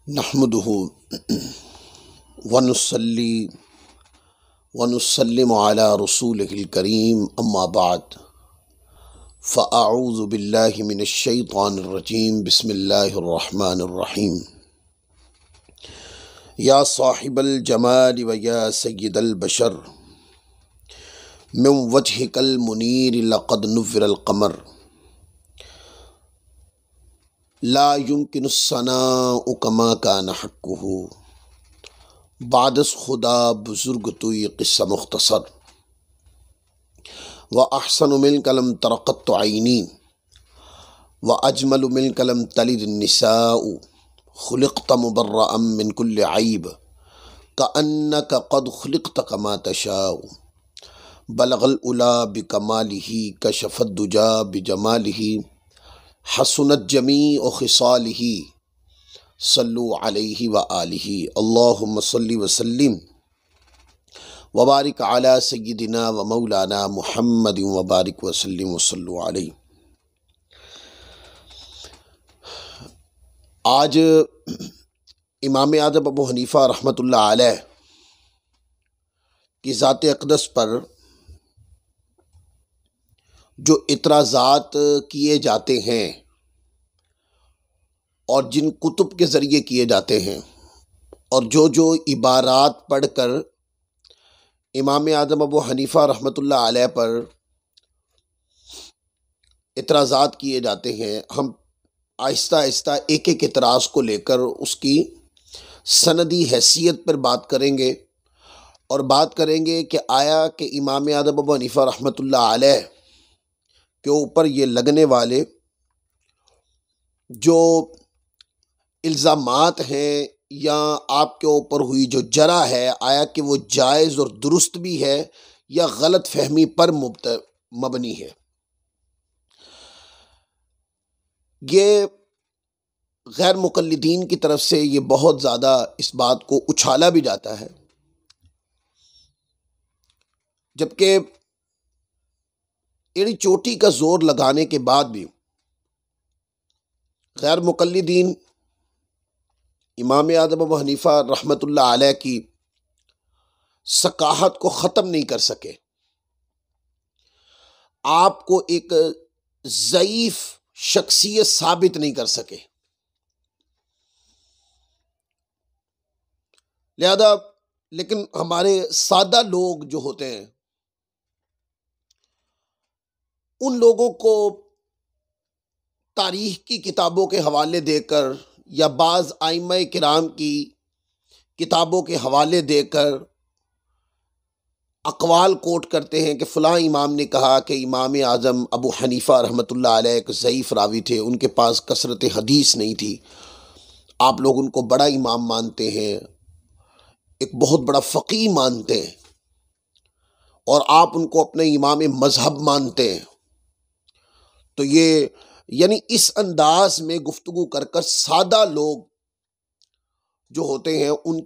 نحمده ونصلي ونسلم على رسوله الكريم اما بعد فاعوذ بالله من الشيطان الرجيم بسم الله الرحمن الرحيم يا صاحب الجمال ويا سيد البشر من وجهك المنير لقد نفر القمر لا يمكن الثناء كما كان حقه بعد از خدا بزرگ تو یہ قصہ مختصر وأحسن منك لم تر قط عيني وأجمل منك لم تلد النساء خلقت مبرأ من كل عيب كأنك قد خلقت كما تشاء بلغ الأولى بكماله كشف الدجى بجماله حسنت جميع خصاله صلوا علیہ وآلہ اللہم صلی وسلم وبارک علی سیدنا و مولانا محمد وبارک وسلم وصلوا علیہ۔ آج امام اعظم ابو حنیفہ رحمۃ اللہ علیہ کی ذات اقدس پر جو اعتراضات کیے جاتے ہیں اور جن کتب کے ذریعے کیے جاتے ہیں اور جو عبارات پڑھ کر امام اعظم ابو حنیفہ رحمۃ اللہ علیہ پر اعتراضات کیے جاتے ہیں، ہم آہستہ آہستہ ایک ایک اعتراض کو لے کر اس کی سندی حیثیت پر بات کریں گے اور بات کریں گے کہ آیا کہ امام اعظم ابو حنیفہ رحمۃ اللہ علیہ کے اوپر یہ لگنے والے جو الزامات ہیں یا آپ کے اوپر ہوئی جو جرح ہے، آیا کہ وہ جائز اور درست بھی ہے یا غلط فہمی پر مبنی ہے۔ یہ غیر مقلدین کی طرف سے یہ بہت زیادہ اس بات کو اچھالا بھی جاتا ہے، جبکہ ایڑی چوٹی کا زور لگانے کے بعد بھی غیر مقلدین امام اعظم ابو حنیفہ رحمۃ اللہ علیہ کی ثقافت کو ختم نہیں کر سکے، آپ کو ایک ضعیف شخصیت ثابت نہیں کر سکے، لہذا لیکن ہمارے سادہ لوگ جو ہوتے ہیں ان لوگوں کو تاریخ کی کتابوں کے حوالے دے کر یا بعض ائمہ کرام کی کتابوں کے حوالے دے کر اقوال کوٹ کرتے ہیں کہ فلاں امام نے کہا کہ امام اعظم ابو حنیفہ رحمۃ اللہ علیہ ایک ضعیف راوی تھے، ان کے پاس کثرت حدیث نہیں تھی، آپ لوگ ان کو بڑا امام مانتے ہیں، ایک بہت بڑا فقیہ مانتے ہیں اور آپ ان کو اپنے امام مذہب مانتے ہیں، تو یہ یعنی اس انداز میں گفتگو کر کر سادہ لوگ جو ہوتے ہیں ان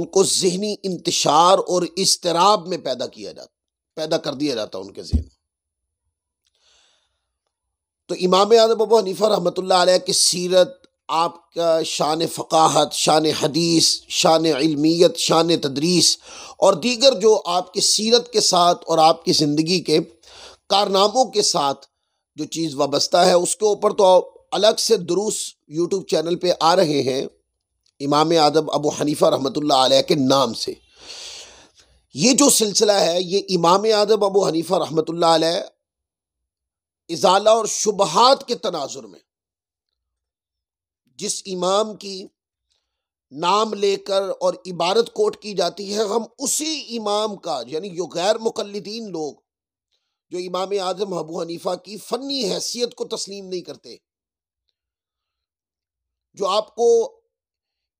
کو ذہنی انتشار اور اضطراب میں پیدا کر دیا جاتا ان کے ذہن۔ تو امام اعظم ابو حنیفہ رحمۃ اللہ علیہ کی سیرت، آپ کا شان فقاہت، شان حدیث، شان علمیت، شان تدریس اور دیگر جو آپ کی سیرت کے ساتھ اور آپ کی زندگی کے کارناموں کے ساتھ جو چیز وابستہ ہے، اس کے اوپر تو الگ سے دروس یوٹیوب چینل پہ آ رہے ہیں امام اعظم ابو حنیفہ رحمۃ اللہ علیہ کے نام سے۔ یہ جو سلسلہ ہے یہ امام اعظم ابو حنیفہ رحمۃ اللہ علیہ ازالہ اور شبہات کے تناظر میں جس امام کی نام لے کر اور عبارت کوٹ کی جاتی ہے، ہم اسی امام کا یعنی جو غیر مقلدین لوگ جو امام اعظم ابو حنیفہ کی فنی حیثیت کو تسلیم نہیں کرتے، جو آپ کو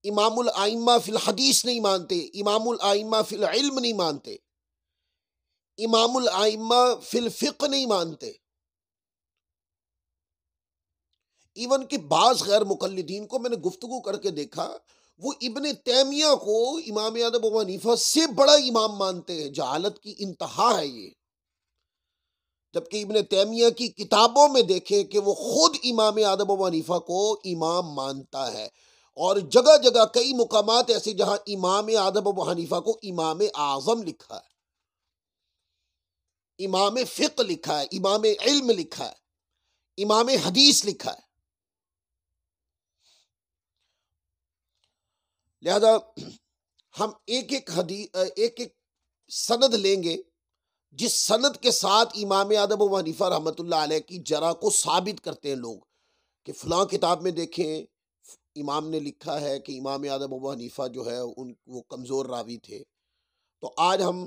امام الائمہ فی الحدیث نہیں مانتے، امام الائمہ فی العلم نہیں مانتے، امام الائمہ فی الفقہ نہیں مانتے، ایون کہ بعض غیر مقلدین کو میں نے گفتگو کر کے دیکھا، وہ ابن تیمیہ کو امام اعظم ابو حنیفہ سے بڑا امام مانتے ہیں۔ جہالت کی انتہا ہے یہ۔ جبکہ ابن تیمیہ کی کتابوں میں دیکھیں کہ وہ خود امام اعظم ابو حنیفہ کو امام مانتا ہے، اور جگہ جگہ کئی مقامات ایسے جہاں امام اعظم ابو حنیفہ کو امام اعظم لکھا ہے، امام فقہ لکھا ہے، امام علم لکھا ہے، امام حدیث لکھا ہے۔ لہذا ہم ایک ایک سند لیں گے جس سند کے ساتھ امام اعظم ابو حنیفہ رحمۃ اللہ علیہ کی جرح کو ثابت کرتے ہیں لوگ، کہ فلاں کتاب میں دیکھیں امام نے لکھا ہے کہ امام اعظم ابو حنیفہ جو ہے وہ کمزور راوی تھے۔ تو آج ہم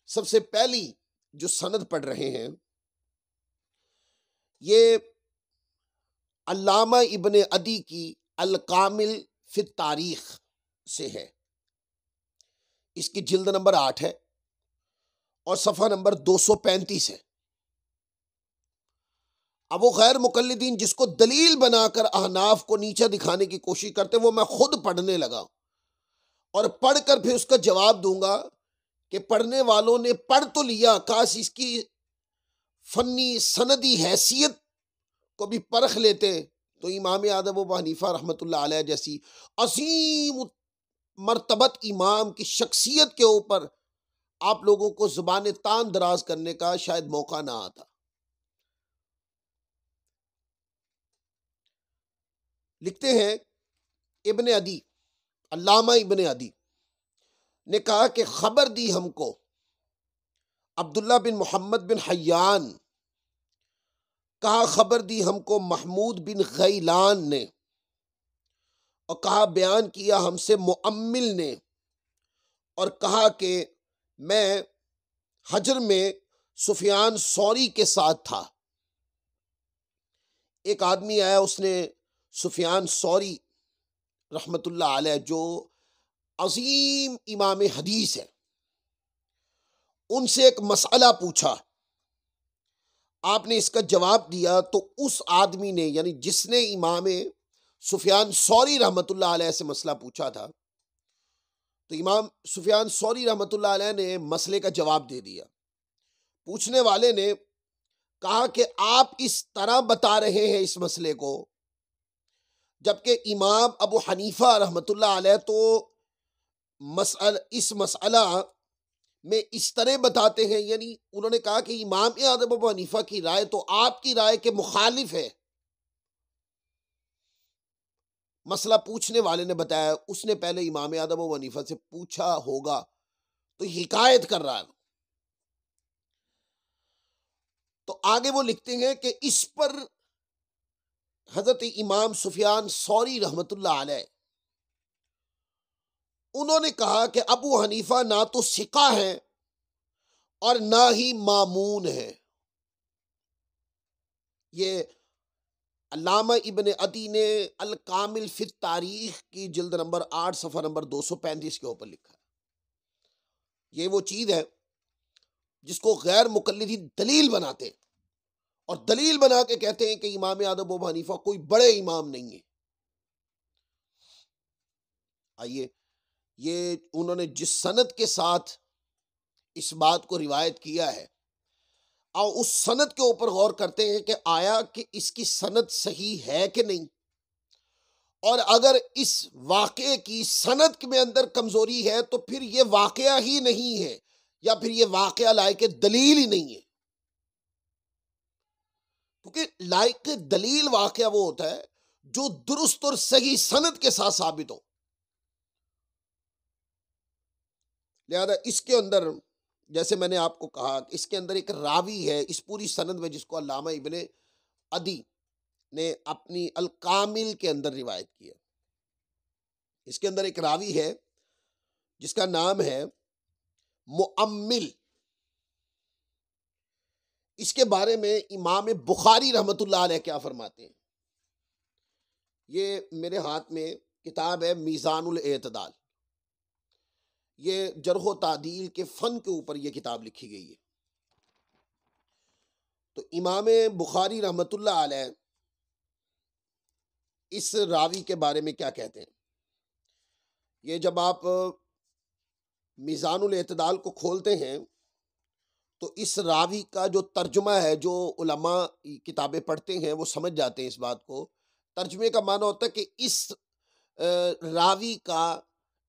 سب سے پہلی جو سند پڑھ رہے ہیں یہ علامہ ابن عدی کی الکامل فی التاریخ سے ہے۔ اس کی جلد نمبر 8 ہے اور صفحہ نمبر 235 ہے۔ اب وہ غیر مقلدین جس کو دلیل بنا کر احناف کو نیچا دکھانے کی کوشش کرتے، وہ میں خود پڑھنے لگا اور پڑھ کر پھر اس کا جواب دوں گا کہ پڑھنے والوں نے پڑھ تو لیا، کاش اس کی فنی سندی حیثیت کو بھی پرکھ لیتے تو امام اعظم ابو حنیفہ رحمۃ اللہ علیہ جیسی عظیم مرتبت امام کی شخصیت کے اوپر آپ لوگوں کو زبان تان دراز کرنے کا شاید موقع نہ آتا۔ لکھتے ہیں ابن عدی، علامہ ابن عدی نے کہا کہ خبر دی ہم کو عبداللہ بن محمد بن حیان، کہا خبر دی ہم کو محمود بن غیلان نے، اور کہا بیان کیا ہم سے مؤمل نے، اور کہا کہ میں حجر میں سفیان ثوری کے ساتھ تھا۔ ایک آدمی آیا، اس نے سفیان ثوری رحمت اللہ علیہ جو عظیم امام حدیث ہے ان سے ایک مسئلہ پوچھا، آپ نے اس کا جواب دیا تو اس آدمی نے، یعنی جس نے امام سفیان ثوری رحمت اللہ علیہ سے مسئلہ پوچھا تھا، تو امام سفیان ثوری رحمت اللہ علیہ نے مسئلے کا جواب دے دیا۔ پوچھنے والے نے کہا کہ آپ اس طرح بتا رہے ہیں اس مسئلے کو، جبکہ امام ابو حنیفہ رحمت اللہ علیہ تو اس مسئلہ میں اس طرح بتاتے ہیں، یعنی انہوں نے کہا کہ امام اعظم ابو حنیفہ کی رائے تو آپ کی رائے کے مخالف ہے۔ مسئلہ پوچھنے والے نے بتایا اس نے پہلے امام اعظم ابو حنیفہ سے پوچھا ہوگا، تو حکایت کر رہا ہے۔ تو آگے وہ لکھتے ہیں کہ اس پر حضرت امام سفیان ثوری رحمت اللہ علیہ انہوں نے کہا کہ ابو حنیفہ نہ تو ثقہ ہیں اور نہ ہی مامون ہے۔ یہ علامہ ابن عدی نے الکامل فی التاریخ کی جلد نمبر 8 صفحہ نمبر 235 کے اوپر لکھا ہے۔ یہ وہ چیز ہے جس کو غیر مقلدی دلیل بناتے ہیں، اور دلیل بنا کے کہتے ہیں کہ امام اعظم ابو حنیفہ کوئی بڑے امام نہیں ہے۔ آئیے، یہ انہوں نے جس سند کے ساتھ اس بات کو روایت کیا ہے، اور اس سند کے اوپر غور کرتے ہیں کہ آیا کہ اس کی سند صحیح ہے کہ نہیں، اور اگر اس واقعے کی سند میں اندر کمزوری ہے تو پھر یہ واقعہ ہی نہیں ہے، یا پھر یہ واقعہ لائق دلیل ہی نہیں ہے۔ کیونکہ لائق دلیل واقعہ وہ ہوتا ہے جو درست اور صحیح سند کے ساتھ ثابت ہو۔ لہذا اس کے اندر، جیسے میں نے آپ کو کہا، اس کے اندر ایک راوی ہے اس پوری سند میں جس کو علامہ ابن عدی نے اپنی الکامل کے اندر روایت کیا۔ اس کے اندر ایک راوی ہے جس کا نام ہے مؤمل۔ اس کے بارے میں امام بخاری رحمت اللہ علیہ کیا فرماتے ہیں؟ یہ میرے ہاتھ میں کتاب ہے میزان الاعتدال، یہ جرح و تعدیل کے فن کے اوپر یہ کتاب لکھی گئی ہے۔ تو امام بخاری رحمت اللہ علیہ اس راوی کے بارے میں کیا کہتے ہیں؟ یہ جب آپ میزان الاعتدال کو کھولتے ہیں تو اس راوی کا جو ترجمہ ہے، جو علماء کتابیں پڑھتے ہیں وہ سمجھ جاتے ہیں اس بات کو۔ ترجمے کا معنی ہوتا ہے کہ اس راوی کا،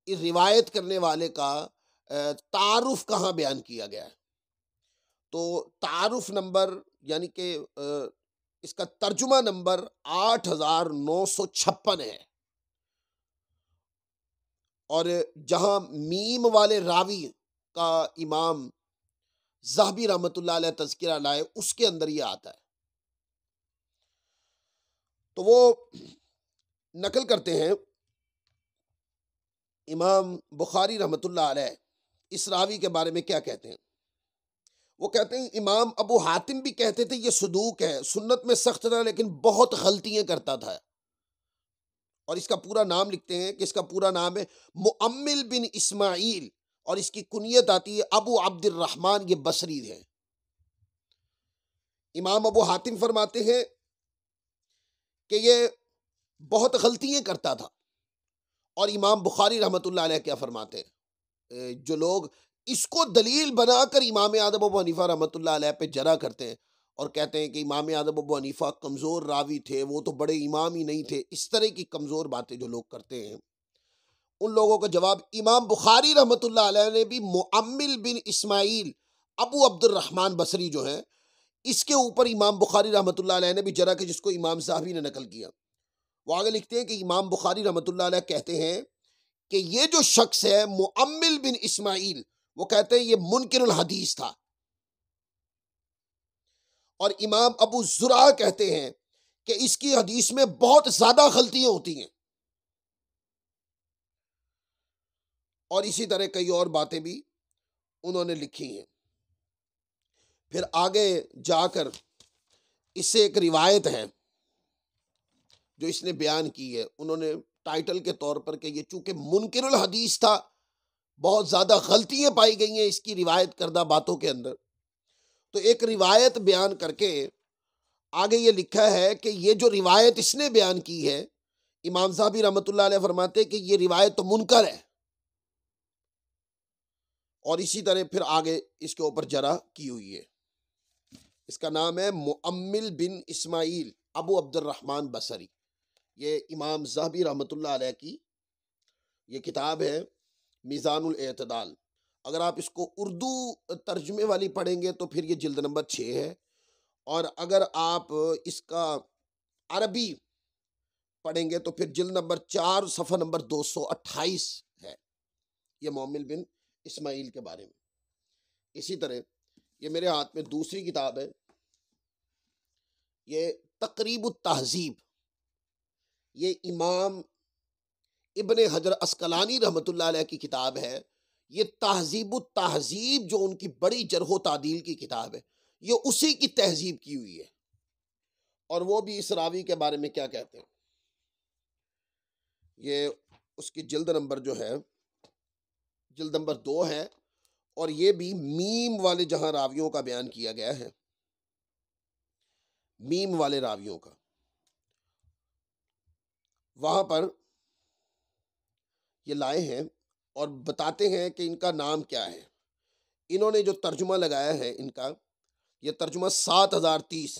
اس روایت کرنے والے کا تعارف کہاں بیان کیا گیا ہے۔ تو تعارف نمبر یعنی کہ اس کا ترجمہ نمبر 8956 ہے، اور جہاں میم والے راوی کا امام ذہبی رحمۃ اللہ علیہ تذکرہ لائے، اس کے اندر یہ آتا ہے۔ تو وہ نقل کرتے ہیں امام بخاری رحمۃ اللہ علیہ اس راوی کے بارے میں کیا کہتے ہیں۔ وہ کہتے ہیں امام ابو حاتم بھی کہتے تھے یہ صدوق ہے، سنت میں سخت تھا لیکن بہت غلطیاں کرتا تھا۔ اور اس کا پورا نام لکھتے ہیں کہ اس کا پورا نام ہے مؤمل بن اسماعیل، اور اس کی کنیت آتی ہے ابو عبد الرحمن، یہ بصری ہے۔ امام ابو حاتم فرماتے ہیں کہ یہ بہت غلطیاں کرتا تھا، اور امام بخاری رحمۃ اللہ علیہ کیا فرماتے ہیں، جو لوگ اس کو دلیل بنا کر امام اعظم ابو حنیفہ رحمۃ اللہ علیہ پہ جرح کرتے ہیں اور کہتے ہیں کہ امام اعظم ابو حنیفہ کمزور راوی تھے، وہ تو بڑے امام ہی نہیں تھے، اس طرح کی کمزور باتیں جو لوگ کرتے ہیں، ان لوگوں کا جواب امام بخاری رحمۃ اللہ علیہ نے بھی مؤمل بن اسماعیل ابو عبد الرحمن بصری جو ہیں، اس کے اوپر امام بخاری رحمۃ اللہ علیہ نے بھی جرح کی، جس کو امام ذہبی نے نقل کیا۔ وہ آگے لکھتے ہیں کہ امام بخاری رحمۃ اللہ علیہ کہتے ہیں کہ یہ جو شخص ہے مؤمل بن اسماعیل، وہ کہتے ہیں یہ منکر الحدیث تھا، اور امام ابو زرع کہتے ہیں کہ اس کی حدیث میں بہت زیادہ غلطیاں ہوتی ہیں، اور اسی طرح کئی اور باتیں بھی انہوں نے لکھی ہیں۔ پھر آگے جا کر اس سے ایک روایت ہے جو اس نے بیان کی ہے، انہوں نے ٹائٹل کے طور پر کہ یہ چونکہ منکر الحدیث تھا، بہت زیادہ غلطیاں پائی گئی ہیں اس کی روایت کردہ باتوں کے اندر، تو ایک روایت بیان کر کے آگے یہ لکھا ہے کہ یہ جو روایت اس نے بیان کی ہے، امام ذہبی رحمۃ اللہ علیہ فرماتے ہیں کہ یہ روایت تو منکر ہے، اور اسی طرح پھر آگے اس کے اوپر جرح کی ہوئی ہے۔ اس کا نام ہے مؤمل بن اسماعیل ابو عبد الرحمن بصری، یہ امام ذہبی رحمۃ اللہ علیہ کی یہ کتاب ہے میزان الاعتدال۔ اگر آپ اس کو اردو ترجمے والی پڑھیں گے تو پھر یہ جلد نمبر 6 ہے، اور اگر آپ اس کا عربی پڑھیں گے تو پھر جلد نمبر 4 صفحہ نمبر 228 ہے، یہ مؤمل بن اسماعیل کے بارے میں۔ اسی طرح یہ میرے ہاتھ میں دوسری کتاب ہے، یہ تقریب التہذیب، یہ امام ابن حجر عسقلانی رحمۃ اللہ علیہ کی کتاب ہے۔ یہ تہذیب التہذیب جو ان کی بڑی جرح و تعدیل کی کتاب ہے، یہ اسی کی تہذیب کی ہوئی ہے، اور وہ بھی اس راوی کے بارے میں کیا کہتے ہیں۔ یہ اس کی جلد نمبر جو ہے جلد نمبر 2 ہے، اور یہ بھی میم والے جہاں راویوں کا بیان کیا گیا ہے، میم والے راویوں کا، وہاں پر یہ لائے ہیں اور بتاتے ہیں کہ ان کا نام کیا ہے۔ انہوں نے جو ترجمہ لگایا ہے ان کا، یہ ترجمہ 7030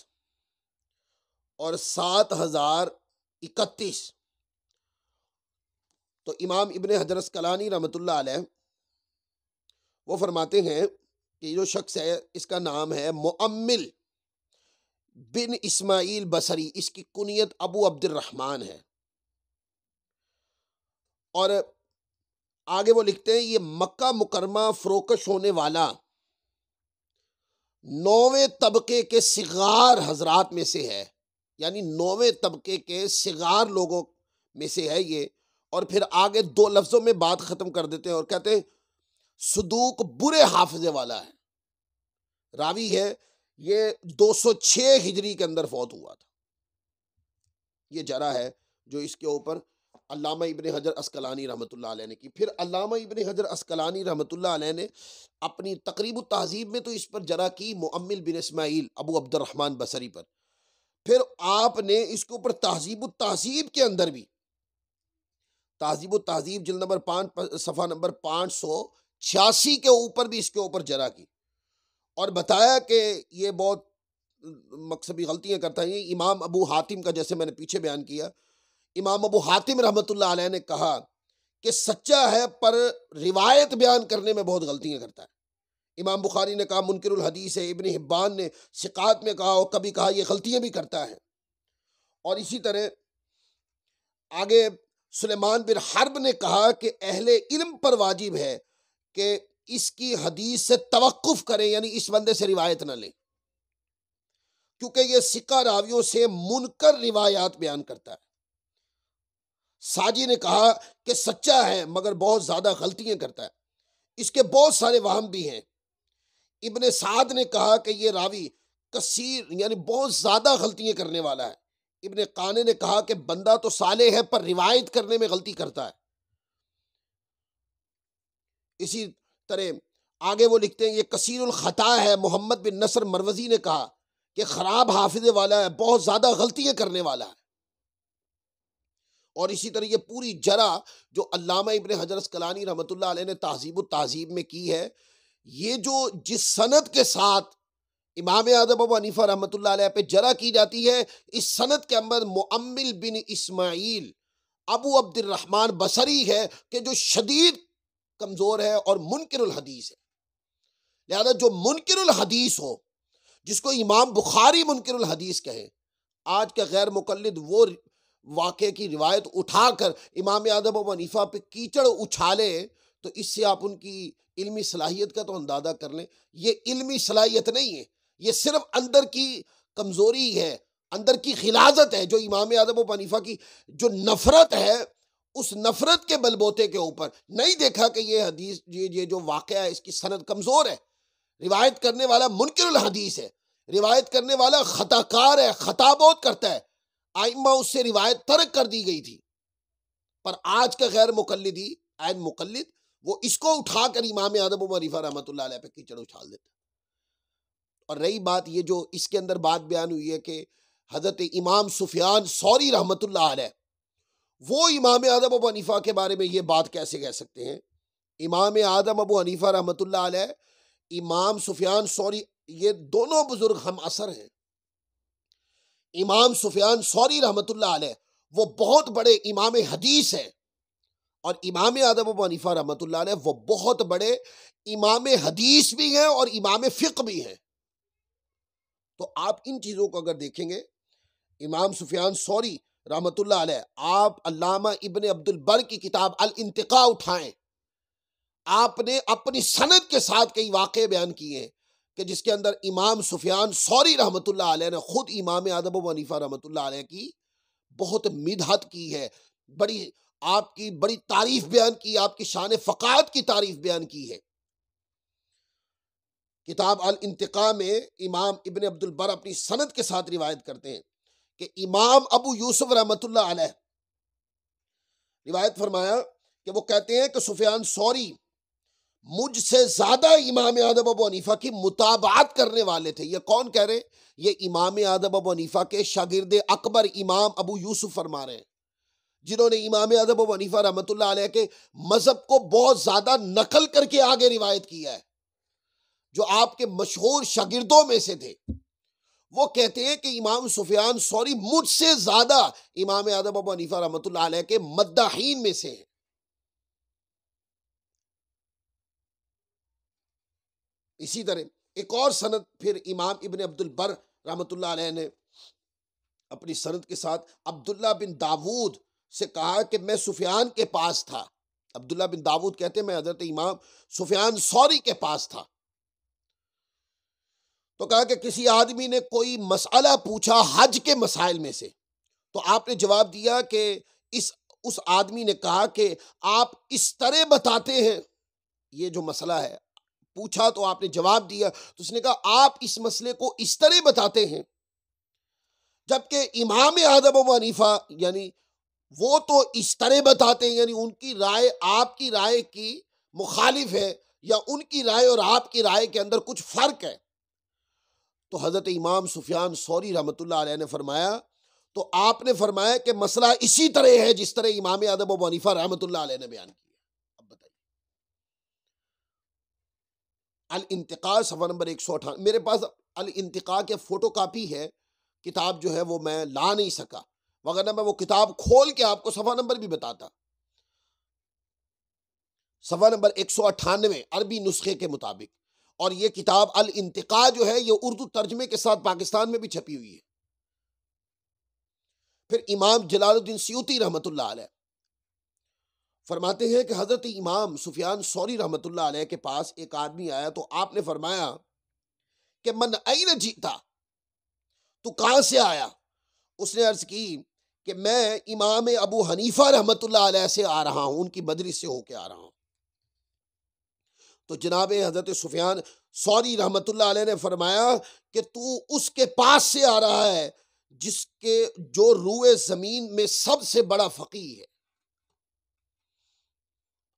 اور 7031۔ تو امام ابن حجر عسقلانی رحمۃ اللہ علیہ وہ فرماتے ہیں کہ یہ جو شخص ہے اس کا نام ہے مؤمل بن اسماعیل بصری، اس کی کنیت ابو عبد الرحمن ہے، اور آگے وہ لکھتے ہیں یہ مکہ مکرمہ فروکش ہونے والا 9ویں طبقے کے صغار حضرات میں سے ہے، یعنی 9ویں طبقے کے صغار لوگوں میں سے ہے یہ۔ اور پھر آگے 2 لفظوں میں بات ختم کر دیتے ہیں اور کہتے ہیں صدوق برے حافظے والا ہے، راوی ہے یہ 206 ہجری کے اندر فوت ہوا تھا۔ یہ جرح ہے جو اس کے اوپر علامہ ابن حجر عسقلانی رحمۃ اللہ علیہ نے کی۔ پھر علامہ ابن حجر عسقلانی رحمۃ اللہ علیہ نے اپنی تقریب التہذیب میں تو اس پر جرح کی مؤمل بن اسماعیل ابو عبد الرحمن بصری پر، پھر آپ نے اس کے اوپر تہذیب التہذیب کے اندر بھی، تہذیب التہذیب جلد نمبر 5 صفحہ نمبر 586 کے اوپر بھی اس کے اوپر جرح کی، اور بتایا کہ یہ بہت مقصدی غلطیاں کرتا ہے. امام ابو حاتم کا جیسے میں نے پیچھے بیان کیا، امام ابو حاتم رحمۃ اللہ علیہ نے کہا کہ سچا ہے پر روایت بیان کرنے میں بہت غلطیاں کرتا ہے. امام بخاری نے کہا منکر الحدیث ہے، ابن حبان نے ثقات میں کہا اور کبھی کہا یہ غلطیاں بھی کرتا ہے. اور اسی طرح آگے سلیمان بن حرب نے کہا کہ اہل علم پر واجب ہے کہ اس کی حدیث سے توقف کریں، یعنی اس بندے سے روایت نہ لیں، کیونکہ یہ ثقہ راویوں سے منکر روایات بیان کرتا ہے. ساجی نے کہا کہ سچا ہے مگر بہت زیادہ غلطیاں کرتا ہے، اس کے بہت سارے وہم بھی ہیں. ابن سعد نے کہا کہ یہ راوی کثیر یعنی بہت زیادہ غلطیاں کرنے والا ہے. ابن قانے نے کہا کہ بندہ تو صالح ہے پر روایت کرنے میں غلطی کرتا ہے. اسی طرح آگے وہ لکھتے ہیں یہ کثیر الخطا ہے. محمد بن نصر مروزی نے کہا کہ خراب حافظے والا ہے، بہت زیادہ غلطیاں کرنے والا ہے. اور اسی طرح یہ پوری جرح جو علامہ ابن حجر اسقلانی رحمۃ اللہ علیہ نے تہذیب التہذیب میں کی ہے، یہ جو جس سند کے ساتھ امام اعظم ابو حنیفہ رحمۃ اللہ علیہ پہ جرح کی جاتی ہے، اس سند کے اندر مؤمل بن اسماعیل ابو عبد الرحمن بصری ہے کہ جو شدید کمزور ہے اور منکر الحدیث ہے. لہذا جو منکر الحدیث ہو، جس کو امام بخاری منکر الحدیث کہیں، آج کا غیر مقلد وہ واقعے کی روایت اٹھا کر امام اعظم ابو حنیفہ پہ کیچڑ اچھالے، تو اس سے آپ ان کی علمی صلاحیت کا تو اندازہ کر لیں. یہ علمی صلاحیت نہیں ہے، یہ صرف اندر کی کمزوری ہے، اندر کی غلاظت ہے. جو امام اعظم ابو حنیفہ کی جو نفرت ہے، اس نفرت کے بلبوتے کے اوپر نہیں دیکھا کہ یہ حدیث یہ جو واقعہ ہے اس کی سند کمزور ہے، روایت کرنے والا منکر الحدیث ہے، روایت کرنے والا خطا کار ہے، خطا بہت کرتا ہے. آئمہ اس سے روایت ترک کر دی گئی تھی، پر آج کا غیر مقلدی عین مقلد وہ اس کو اٹھا کر امام اعظم ابو حنیفہ رحمۃ اللہ علیہ پہ کیچڑ اچھال دیتا. اور رہی بات یہ جو اس کے اندر بات بیان ہوئی ہے کہ حضرت امام سفیان ثوری رحمۃ اللہ علیہ وہ امام اعظم ابو حنیفہ کے بارے میں یہ بات کیسے کہہ سکتے ہیں؟ امام اعظم ابو حنیفہ رحمۃ اللہ علیہ، امام سفیان ثوری، یہ دونوں بزرگ ہم عصر ہیں. امام سفیان ثوری رحمۃ اللہ علیہ وہ بہت بڑے امام حدیث ہیں، اور امام اعظم ابو حنیفہ رحمۃ اللہ علیہ وہ بہت بڑے امام حدیث بھی ہیں اور امام فقہ بھی ہیں. تو آپ ان چیزوں کو اگر دیکھیں گے، امام سفیان ثوری رحمۃ اللہ علیہ، آپ علامہ ابن عبد البر کی کتاب الانتقاء اٹھائیں، آپ نے اپنی سند کے ساتھ کئی واقعے بیان کیے ہیں کہ جس کے اندر امام سفیان ثوری رحمۃ اللہ علیہ نے خود امام اعظم ابو حنیفہ رحمۃ اللہ علیہ کی بہت مدحت کی ہے، آپ کی بڑی تعریف بیان کی، آپ کی شان فقاہت کی تعریف بیان کی ہے. کتاب الانتقاء میں امام ابن عبد البر اپنی سند کے ساتھ روایت کرتے ہیں کہ امام ابو یوسف رحمۃ اللہ علیہ روایت فرمایا کہ وہ کہتے ہیں کہ سفیان ثوری مجھ سے زیادہ امام اعظم ابو حنیفہ کی متابعت کرنے والے تھے. یہ کون کہہ رہے ہیں؟ یہ امام اعظم ابو حنیفہ کے شاگرد اکبر امام ابو یوسف فرما رہے ہیں، جنہوں نے امام اعظم ابو حنیفہ رحمۃ اللہ علیہ کے مذہب کو بہت زیادہ نقل کر کے آگے روایت کیا ہے. جو آپ کے مشہور شاگردوں میں سے تھے، وہ کہتے ہیں کہ امام سفیان ثوری مجھ سے زیادہ امام اعظم ابو حنیفہ رحمۃ اللہ علیہ کے مداحین میں سے ہیں. اسی طرح ایک اور سند پھر امام ابن عبد البر رحمۃ اللہ علیہ نے اپنی سند کے ساتھ عبداللہ بن داود سے کہا کہ میں سفیان کے پاس تھا. عبداللہ بن داود کہتے ہیں میں حضرت امام سفیان ثوری کے پاس تھا، تو کہا کہ کسی آدمی نے کوئی مسئلہ پوچھا حج کے مسائل میں سے، تو آپ نے جواب دیا کہ اس آدمی نے کہا کہ آپ اس طرح بتاتے ہیں، یہ جو مسئلہ ہے پوچھا تو آپ نے جواب دیا، تو اس نے کہا آپ اس مسئلے کو اس طرح بتاتے ہیں، جبکہ امام اعظم ابو حنیفہ یعنی وہ تو اس طرح بتاتے ہیں، یعنی ان کی رائے آپ کی رائے کی مخالف ہے، یا ان کی رائے اور آپ کی رائے کے اندر کچھ فرق ہے. تو حضرت امام سفیان ثوری رحمۃ اللہ علیہ نے فرمایا، تو آپ نے فرمایا کہ مسئلہ اسی طرح ہے جس طرح امام اعظم ابو حنیفہ رحمۃ اللہ علیہ نے بیان کیا. اب بتائیے، الانتقاء صفحہ نمبر 158، میرے پاس الانتقاء کے فوٹو کاپی ہے، کتاب جو ہے وہ میں لا نہیں سکا، وگرنہ میں وہ کتاب کھول کے آپ کو صفحہ نمبر بھی بتاتا۔ صفحہ نمبر 198 عربی نسخے کے مطابق، اور یہ کتاب الانتقاء جو ہے یہ اردو ترجمے کے ساتھ پاکستان میں بھی چھپی ہوئی ہے۔ پھر امام جلال الدین سیوطی رحمۃ اللہ علیہ فرماتے ہیں کہ حضرت امام سفیان ثوری رحمۃ اللہ علیہ کے پاس ایک آدمی آیا تو آپ نے فرمایا کہ من این جیتا، تو کہاں سے آیا؟ اس نے عرض کی کہ میں امام ابو حنیفہ رحمۃ اللہ علیہ سے آ رہا ہوں، ان کی مجلس سے ہو کے آ رہا ہوں۔ تو جناب حضرت سفیان ثوری رحمۃ اللہ علیہ نے فرمایا کہ تو اس کے پاس سے آ رہا ہے جس کے جو روئے زمین میں سب سے بڑا فقیہ ہے۔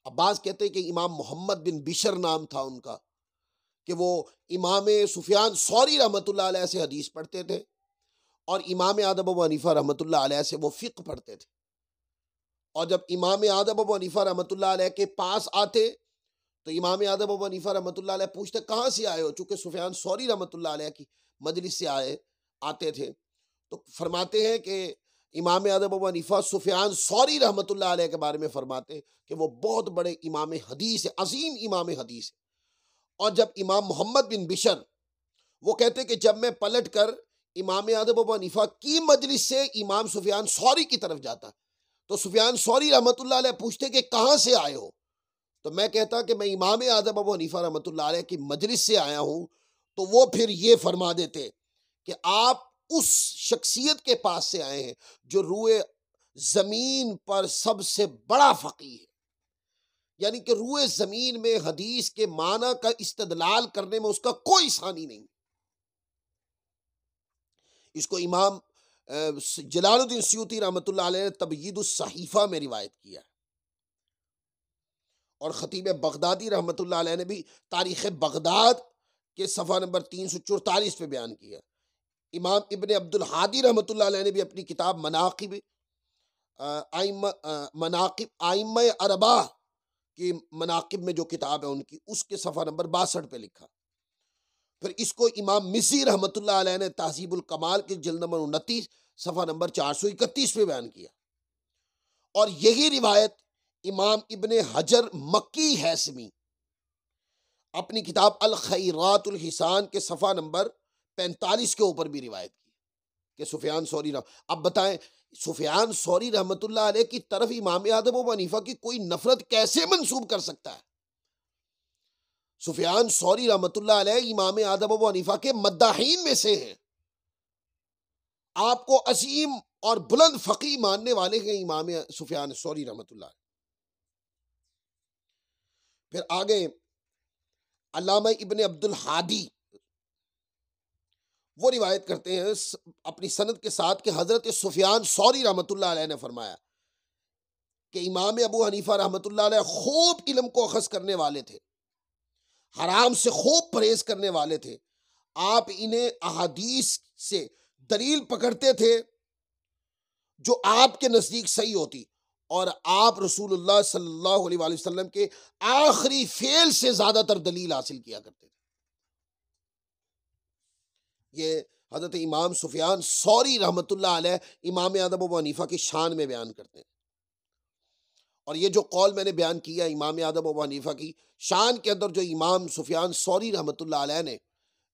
عباس کہتے ہیں کہ امام محمد بن بشر نام تھا ان کا، کہ وہ امام سفیان ثوری رحمۃ اللہ علیہ سے حدیث پڑھتے تھے اور امام اعظم ابو حنیفہ رحمۃ اللہ علیہ سے وہ فقہ پڑھتے تھے۔ اور جب امام اعظم ابو حنیفہ رحمۃ اللہ علیہ کے پاس آتے تو امام اعظم ابو حنیفہ رحمۃ اللہ علیہ پوچھتے کہاں سے آئے ہو، چونکہ سفیان ثوری رحمۃ اللہ علیہ کی مجلس سے آتے تھے، تو فرماتے ہیں کہ امام اعظم ابو حنیفہ سفیان ثوری رحمۃ اللہ علیہ کے بارے میں فرماتے کہ وہ بہت بڑے امام حدیث ہے، عظیم امام حدیث ہے۔ اور جب امام محمد بن بشر وہ کہتے کہ جب میں پلٹ کر امام اعظم ابو حنیفہ کی مجلس سے امام سفیان ثوری کی طرف جاتا تو سفیان ثوری رحمۃ اللہ علیہ پوچھتے کہ کہاں سے آئے ہو، تو میں کہتا کہ میں امام اعظم ابو حنیفہ رحمۃ اللہ علیہ کی مجلس سے آیا ہوں، تو وہ پھر یہ فرما دیتے کہ آپ اس شخصیت کے پاس سے آئے ہیں جو روئے زمین پر سب سے بڑا فقیہ ہے، یعنی کہ روئے زمین میں حدیث کے معنی کا استدلال کرنے میں اس کا کوئی ثانی نہیں۔ اس کو امام جلال الدین سیوطی رحمۃ اللہ علیہ نے تبیید الصحیفہ میں روایت کیا ہے، اور خطیب بغدادی رحمۃ اللہ علیہ نے بھی تاریخ بغداد کے صفحہ نمبر 344 پہ بیان کیا۔ امام ابن عبد الحادی رحمۃ اللہ علیہ نے بھی اپنی کتاب مناقب ائمہ اربعہ کی مناقب میں جو کتاب ہے ان کی، اس کے صفحہ نمبر 62 پہ لکھا۔ پھر اس کو امام مزی رحمۃ اللہ علیہ نے تہذیب الکمال کی جلد نمبر 29 صفحہ نمبر 431 پہ بیان کیا، اور یہی روایت امام ابن حجر مکی ہیثمی اپنی کتاب الخیرات الحسان کے صفحہ نمبر 45 کے اوپر بھی روایت کی کہ سفیان ثوری اب بتائیں سفیان ثوری رحمۃ اللہ علیہ کی طرف امام اعظم ابو حنیفہ کی کوئی نفرت کیسے منسوب کر سکتا ہے؟ سفیان ثوری رحمۃ اللہ علیہ امام اعظم ابو حنیفہ کے مداحین میں سے ہیں، آپ کو عظیم اور بلند فقیہ ماننے والے ہیں امام سفیان ثوری رحمۃ اللہ علیہ۔ پھر آگے علامہ ابن عبد الحادی وہ روایت کرتے ہیں اپنی سند کے ساتھ کہ حضرت سفیان ثوری رحمۃ اللہ علیہ نے فرمایا کہ امام ابو حنیفہ رحمۃ اللہ علیہ خوب علم کو اخذ کرنے والے تھے، حرام سے خوب پرہیز کرنے والے تھے، آپ انہیں احادیث سے دلیل پکڑتے تھے جو آپ کے نزدیک صحیح ہوتی، اور آپ رسول اللہ صلی اللہ علیہ وآلہ وسلم کے آخری فعل سے زیادہ تر دلیل حاصل کیا کرتے تھے۔ یہ حضرت امام سفیان ثوری رحمۃ اللہ علیہ امام اعظم ابو حنیفہ کی شان میں بیان کرتے ہیں، اور یہ جو قول میں نے بیان کیا امام اعظم ابو حنیفہ کی شان کے اندر جو امام سفیان ثوری رحمۃ اللہ علیہ نے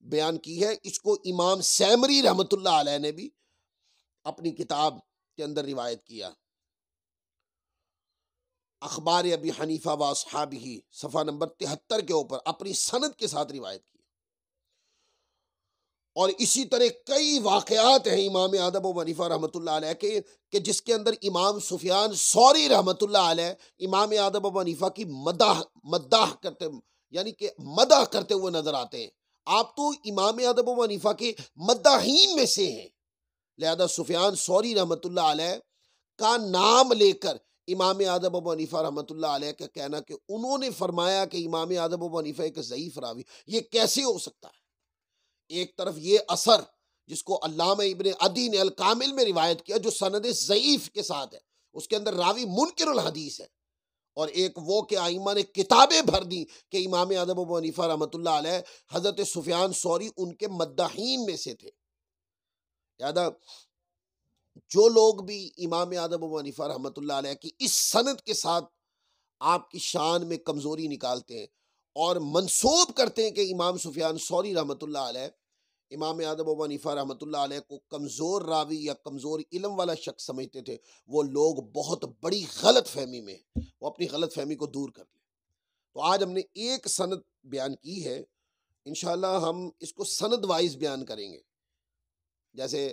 بیان کی ہے، اس کو امام سیمری رحمۃ اللہ علیہ نے بھی اپنی کتاب کے اندر روایت کیا، اخبار ابی حنیفہ و اصحابہ صفحہ نمبر 73 کے اوپر اپنی سند کے ساتھ روایت کی۔ اور اسی طرح کئی واقعات ہیں امام اعظم ابو حنیفہ رحمۃ اللہ علیہ کے کہ جس کے اندر امام سفیان ثوری رحمۃ اللہ علیہ امام اعظم ابو حنیفہ کی مداح کرتے یعنی کہ مدح کرتے ہوئے نظر آتے ہیں۔ آپ تو امام اعظم ابو حنیفہ کے مداحین میں سے ہیں، لہذا سفیان ثوری رحمۃ اللہ علیہ کا نام لے کر امام اعظم ابو حنیفہ رحمۃ اللہ علیہ کا کہنا کہ انہوں نے فرمایا کہ امام اعظم ابو حنیفہ ایک ضعیف راوی، یہ کیسے ہو سکتا ہے؟ ایک طرف یہ اثر جس کو علامہ ابن عدی نے الکامل میں روایت کیا جو سند ضعیف کے ساتھ ہے، اس کے اندر راوی منکر الحدیث ہے، اور ایک وہ کہ ائمہ نے کتابیں بھر دیں کہ امام اعظم ابو حنیفہ رحمۃ اللہ علیہ حضرت سفیان ثوری ان کے مداحین میں سے تھے۔ یاد جو لوگ بھی امام اعظم ابو حنیفہ رحمۃ اللہ علیہ کی اس سند کے ساتھ آپ کی شان میں کمزوری نکالتے ہیں اور منسوب کرتے ہیں کہ امام سفیان ثوری رحمۃ اللہ علیہ امام اعظم ابو حنیفہ رحمۃ اللہ علیہ کو کمزور راوی یا کمزور علم والا شخص سمجھتے تھے، وہ لوگ بہت بڑی غلط فہمی میں ہیں، وہ اپنی غلط فہمی کو دور کر لیں۔ تو آج ہم نے ایک سند بیان کی ہے، انشاءاللہ ہم اس کو سند وائز بیان کریں گے۔ جیسے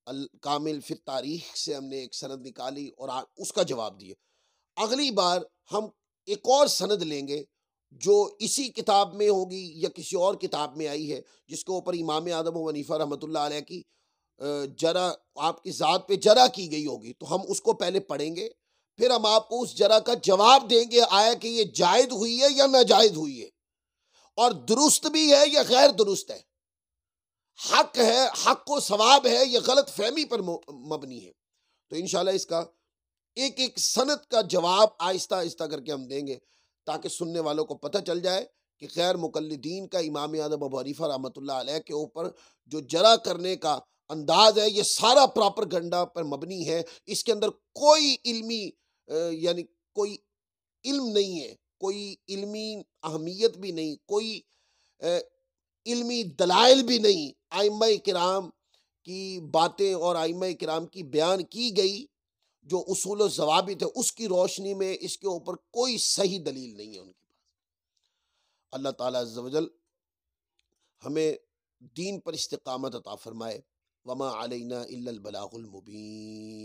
الکامل فی تاریخ سے ہم نے ایک سند نکالی اور اس کا جواب دیے، اگلی بار ہم ایک اور سند لیں گے جو اسی کتاب میں ہوگی یا کسی اور کتاب میں آئی ہے، جس کے اوپر امام اعظم ابو حنیفہ رحمۃ اللہ علیہ کی جرح، آپ کی ذات پہ جرح کی گئی ہوگی، تو ہم اس کو پہلے پڑھیں گے، پھر ہم آپ کو اس جرح کا جواب دیں گے، آیا کہ یہ جائز ہوئی ہے یا ناجائز ہوئی ہے، اور درست بھی ہے یا غیر درست ہے، حق ہے، حق و ثواب ہے یا غلط فہمی پر مبنی ہے۔ تو انشاءاللہ اس کا ایک ایک سند کا جواب آہستہ آہستہ کر کے ہم دیں گے، تاکہ سننے والوں کو پتہ چل جائے کہ غیر مقلدین کا امام اعظم ابو حنیفہ رحمۃ اللہ علیہ کے اوپر جو جرح کرنے کا انداز ہے، یہ سارا پراپرگنڈا پر مبنی ہے، اس کے اندر کوئی علمی یعنی کوئی علم نہیں ہے، کوئی علمی اہمیت بھی نہیں، کوئی علمی دلائل بھی نہیں، ائمہ کرام کی باتیں اور ائمہ کرام کی بیان کی گئی جو اصول و ضوابط ہے، اس کی روشنی میں اس کے اوپر کوئی صحیح دلیل نہیں ہے ان کے پاس۔ اللہ تعالیٰ عز و جل ہمیں دین پر استقامت عطا فرمائے۔ وما علینا الا البلاغ المبین۔